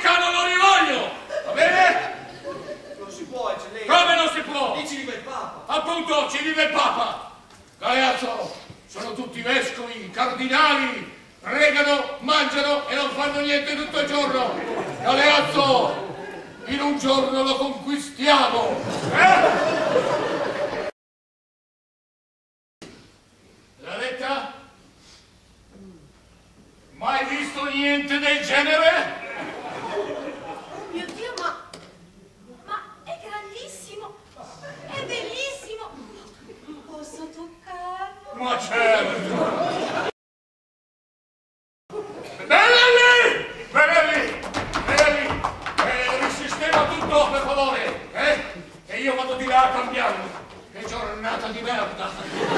Bocca non lo rivoglio! Va bene? Non si può, eccellenza. Come non si può? Lì ci vive il Papa. Appunto, ci vive il Papa. Galeazzo, sono tutti vescovi, cardinali, pregano, mangiano e non fanno niente tutto il giorno. Galeazzo, in un giorno lo conquistiamo. L'ha detta? Mai visto niente del genere? Mio Dio, ma è grandissimo, è bellissimo. Posso toccarlo? Ma certo! Belli! Belli! Belli! Risistema tutto, per favore, eh? E io vado di là a cambiarlo. Che giornata di merda!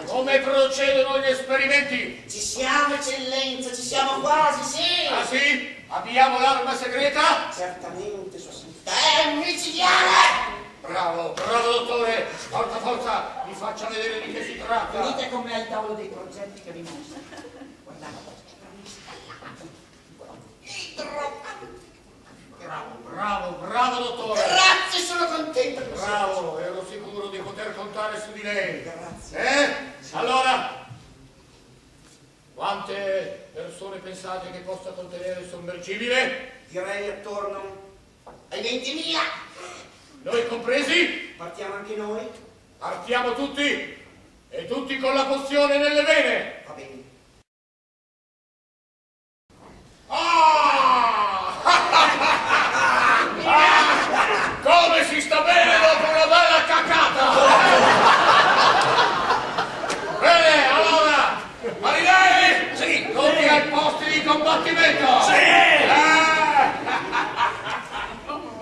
Come procedono gli esperimenti? Ci siamo, eccellenza, ci siamo quasi, sì! Ah sì? Abbiamo l'arma segreta? Certamente, sua santità. È micidiale! Bravo, bravo dottore! Forza, forza! Mi faccia vedere di che si tratta! Venite con me al tavolo dei progetti che vi mostro. Guardate. Bravo, bravo dottore! Grazie, sono contento. Bravo, ero sicuro di poter contare su di lei. Grazie. Allora, quante persone pensate che possa contenere il sommergibile? Direi attorno ai 20.000. Noi compresi? Partiamo anche noi? Partiamo tutti! E tutti con la pozione nelle vene! Va bene. Come si sta bene dopo una bella cacata! Bene, allora, marinai! Sì! Tutti ai posti di combattimento! Sì!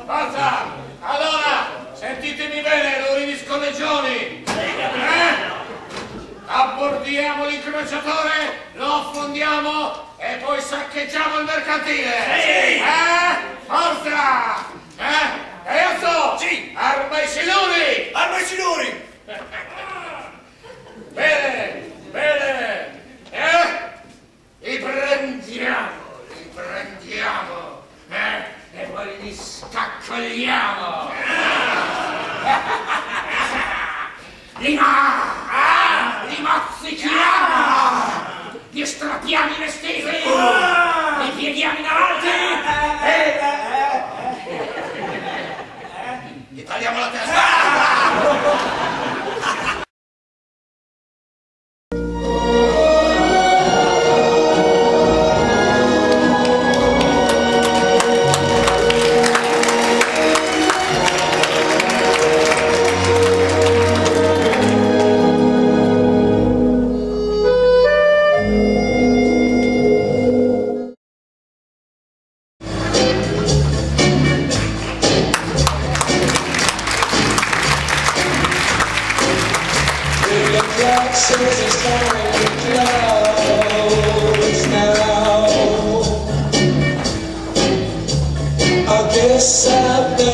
Forza! Allora, sentitemi bene, lori di scorreggioni! Abbordiamo l'incrociatore, lo affondiamo e poi saccheggiamo il mercantile! Sì! Forza! Ragazzo! Sì! Arma i siluri! Arma i siluri! Bene! Bene! Li prendiamo! E poi li scaccogliamo! Li mozzichiamo! Gli strappiamo i vestiti! Li pieghiamo in avanti! Gli tagliamo la testa! I guess I've done